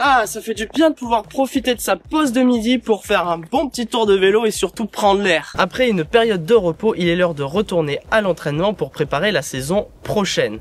Ah, ça fait du bien de pouvoir profiter de sa pause de midi pour faire un bon petit tour de vélo et surtout prendre l'air. Après une période de repos, il est l'heure de retourner à l'entraînement pour préparer la saison prochaine.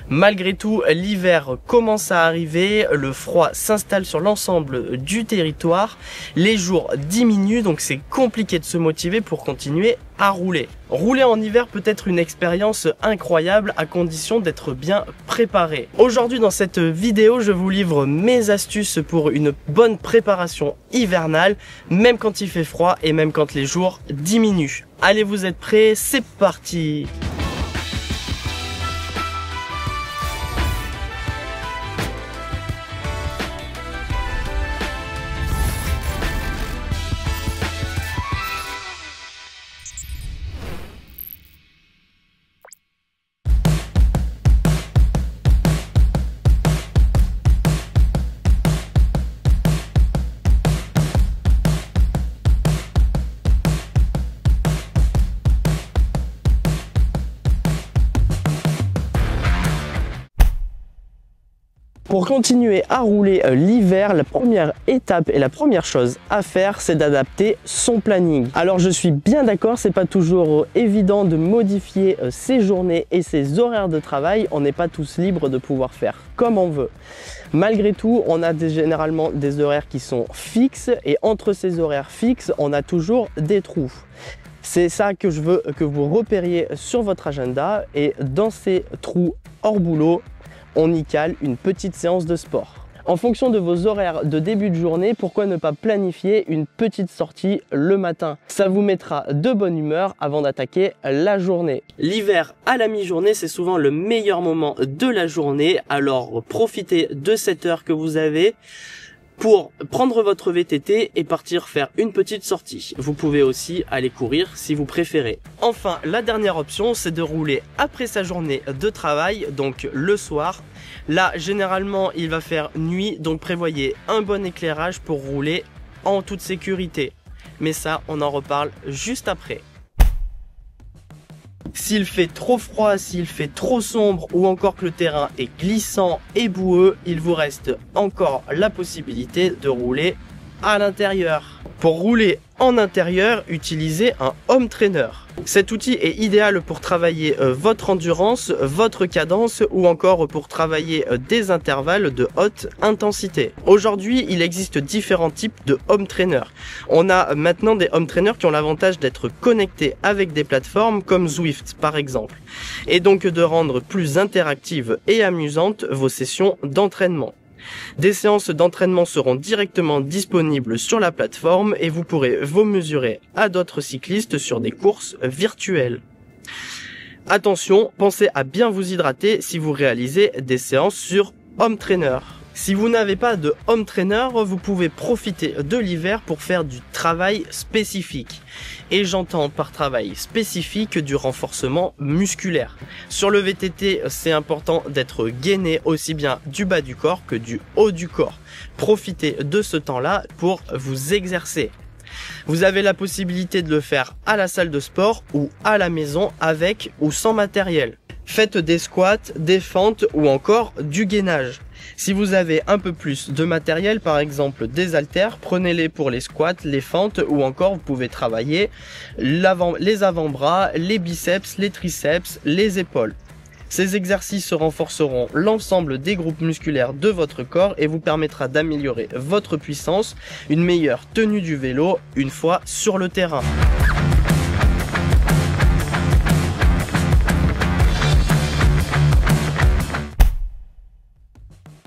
Malgré tout, l'hiver commence à arriver, le froid s'installe sur l'ensemble du territoire, les jours diminuent, donc c'est compliqué de se motiver pour continuer à rouler. Rouler en hiver peut être une expérience incroyable à condition d'être bien préparé. Aujourd'hui dans cette vidéo, je vous livre mes astuces pour une bonne préparation hivernale, même quand il fait froid et même quand les jours diminuent. Allez, vous êtes prêts? C'est parti! Pour continuer à rouler l'hiver, la première étape et la première chose à faire, c'est d'adapter son planning. Alors je suis bien d'accord, c'est pas toujours évident de modifier ses journées et ses horaires de travail. On n'est pas tous libres de pouvoir faire comme on veut. Malgré tout, on a généralement des horaires qui sont fixes et entre ces horaires fixes, on a toujours des trous. C'est ça que je veux que vous repériez sur votre agenda, et dans ces trous hors boulot, on y cale une petite séance de sport. En fonction de vos horaires de début de journée, pourquoi ne pas planifier une petite sortie le matin? Ça vous mettra de bonne humeur avant d'attaquer la journée. L'hiver à la mi-journée, c'est souvent le meilleur moment de la journée, alors profitez de cette heure que vous avez pour prendre votre VTT et partir faire une petite sortie. Vous pouvez aussi aller courir si vous préférez. Enfin, la dernière option, c'est de rouler après sa journée de travail, donc le soir. Là, généralement, il va faire nuit, donc prévoyez un bon éclairage pour rouler en toute sécurité. Mais ça, on en reparle juste après. S'il fait trop froid, s'il fait trop sombre ou encore que le terrain est glissant et boueux, il vous reste encore la possibilité de rouler à l'intérieur. Pour rouler en intérieur, utilisez un home trainer. Cet outil est idéal pour travailler votre endurance, votre cadence ou encore pour travailler des intervalles de haute intensité. Aujourd'hui, il existe différents types de home trainer. On a maintenant des home trainers qui ont l'avantage d'être connectés avec des plateformes comme Zwift par exemple, et donc de rendre plus interactives et amusantes vos sessions d'entraînement. Des séances d'entraînement seront directement disponibles sur la plateforme et vous pourrez vous mesurer à d'autres cyclistes sur des courses virtuelles. Attention, pensez à bien vous hydrater si vous réalisez des séances sur home trainer. Si vous n'avez pas de home trainer, vous pouvez profiter de l'hiver pour faire du travail spécifique. Et j'entends par travail spécifique du renforcement musculaire. Sur le VTT, c'est important d'être gainé aussi bien du bas du corps que du haut du corps. Profitez de ce temps-là pour vous exercer. Vous avez la possibilité de le faire à la salle de sport ou à la maison avec ou sans matériel. Faites des squats, des fentes ou encore du gainage. Si vous avez un peu plus de matériel, par exemple des haltères, prenez-les pour les squats, les fentes ou encore vous pouvez travailler les avant-bras, les biceps, les triceps, les épaules. Ces exercices renforceront l'ensemble des groupes musculaires de votre corps et vous permettra d'améliorer votre puissance, une meilleure tenue du vélo une fois sur le terrain.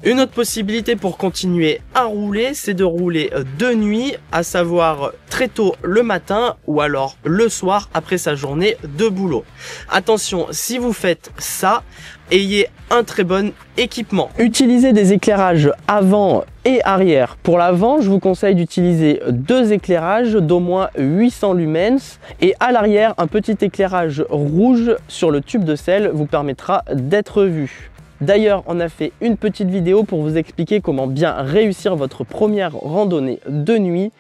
Une autre possibilité pour continuer à rouler, c'est de rouler de nuit, à savoir très tôt le matin ou alors le soir après sa journée de boulot. Attention, si vous faites ça, ayez un très bon équipement. Utilisez des éclairages avant et arrière. Pour l'avant, je vous conseille d'utiliser deux éclairages d'au moins 800 lumens et à l'arrière, un petit éclairage rouge sur le tube de selle vous permettra d'être vu. D'ailleurs, on a fait une petite vidéo pour vous expliquer comment bien réussir votre première randonnée de nuit.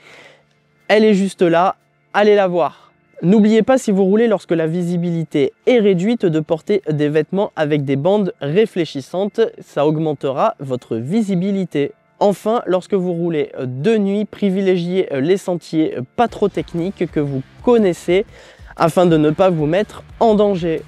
Elle est juste là, allez la voir. N'oubliez pas, si vous roulez lorsque la visibilité est réduite, de porter des vêtements avec des bandes réfléchissantes. Ça augmentera votre visibilité. Enfin, lorsque vous roulez de nuit, privilégiez les sentiers pas trop techniques que vous connaissez afin de ne pas vous mettre en danger.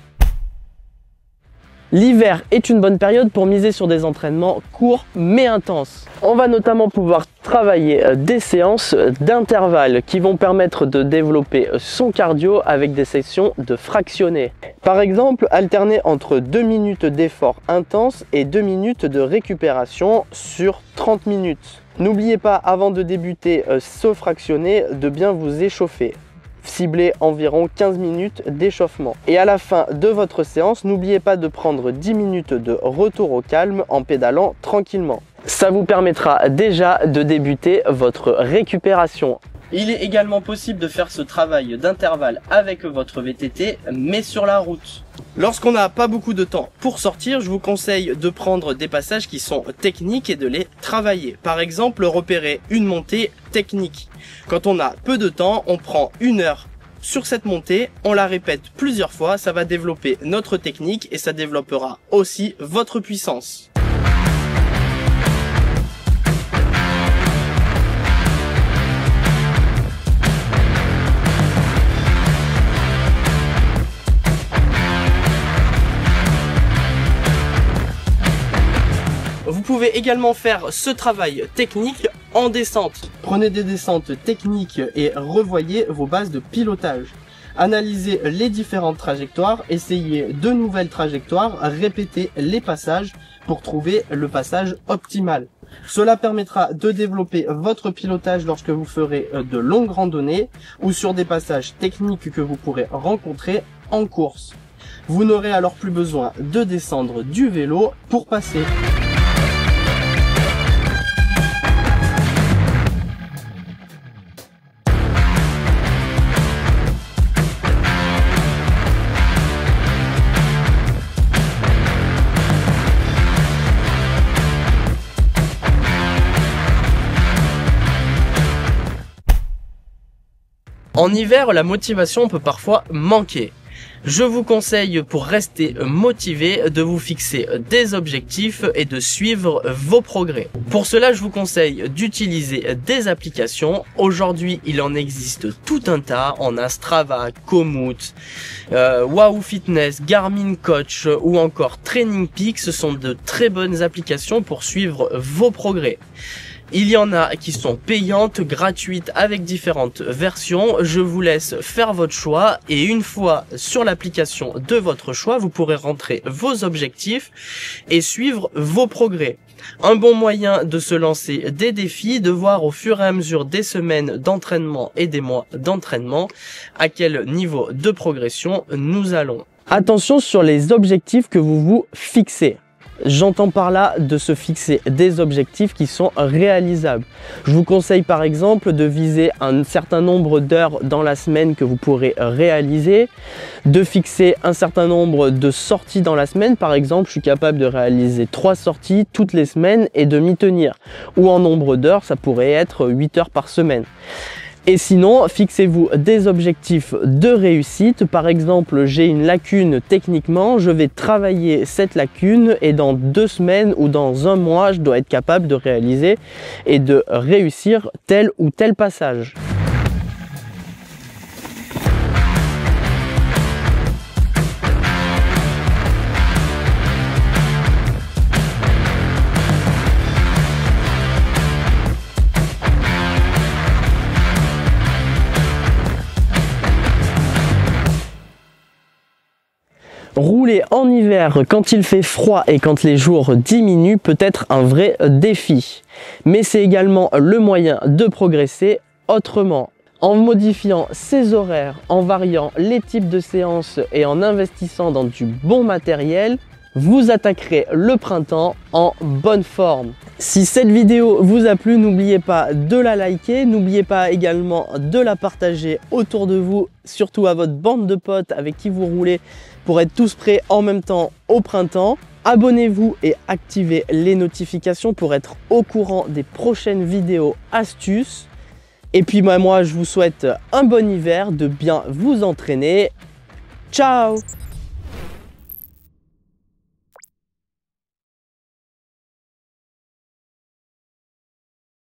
L'hiver est une bonne période pour miser sur des entraînements courts mais intenses. On va notamment pouvoir travailler des séances d'intervalle qui vont permettre de développer son cardio avec des sessions de fractionnés. Par exemple, alterner entre 2 minutes d'effort intense et 2 minutes de récupération sur 30 minutes. N'oubliez pas, avant de débuter ce fractionné, de bien vous échauffer. Ciblez environ 15 minutes d'échauffement. Et à la fin de votre séance, n'oubliez pas de prendre 10 minutes de retour au calme en pédalant tranquillement. Ça vous permettra déjà de débuter votre récupération. Il est également possible de faire ce travail d'intervalle avec votre VTT, mais sur la route. Lorsqu'on n'a pas beaucoup de temps pour sortir, je vous conseille de prendre des passages qui sont techniques et de les travailler. Par exemple, repérer une montée technique. Quand on a peu de temps, on prend 1 heure sur cette montée, on la répète plusieurs fois, ça va développer notre technique et ça développera aussi votre puissance. Vous pouvez également faire ce travail technique en descente. Prenez des descentes techniques et revoyez vos bases de pilotage. Analysez les différentes trajectoires, essayez de nouvelles trajectoires, répétez les passages pour trouver le passage optimal. Cela permettra de développer votre pilotage lorsque vous ferez de longues randonnées ou sur des passages techniques que vous pourrez rencontrer en course. Vous n'aurez alors plus besoin de descendre du vélo pour passer. En hiver, la motivation peut parfois manquer. Je vous conseille, pour rester motivé, de vous fixer des objectifs et de suivre vos progrès. Pour cela, je vous conseille d'utiliser des applications. Aujourd'hui, il en existe tout un tas. On a Strava, Komoot, Wahoo Fitness, Garmin Coach ou encore Training Peaks. Ce sont de très bonnes applications pour suivre vos progrès. Il y en a qui sont payantes, gratuites, avec différentes versions. Je vous laisse faire votre choix et une fois sur l'application de votre choix, vous pourrez rentrer vos objectifs et suivre vos progrès. Un bon moyen de se lancer des défis, de voir au fur et à mesure des semaines d'entraînement et des mois d'entraînement à quel niveau de progression nous allons. Attention sur les objectifs que vous vous fixez. J'entends par là de se fixer des objectifs qui sont réalisables. Je vous conseille par exemple de viser un certain nombre d'heures dans la semaine que vous pourrez réaliser, de fixer un certain nombre de sorties dans la semaine. Par exemple, je suis capable de réaliser 3 sorties toutes les semaines et de m'y tenir. Ou en nombre d'heures, ça pourrait être 8 heures par semaine. Et sinon, fixez-vous des objectifs de réussite. Par exemple, j'ai une lacune techniquement, je vais travailler cette lacune et dans 2 semaines ou dans 1 mois, je dois être capable de réaliser et de réussir tel ou tel passage. Rouler en hiver quand il fait froid et quand les jours diminuent peut être un vrai défi. Mais c'est également le moyen de progresser autrement. En modifiant ses horaires, en variant les types de séances et en investissant dans du bon matériel, vous attaquerez le printemps en bonne forme. Si cette vidéo vous a plu, n'oubliez pas de la liker, n'oubliez pas également de la partager autour de vous, surtout à votre bande de potes avec qui vous roulez pour être tous prêts en même temps au printemps. Abonnez-vous et activez les notifications pour être au courant des prochaines vidéos astuces. Et puis moi je vous souhaite un bon hiver, de bien vous entraîner. Ciao!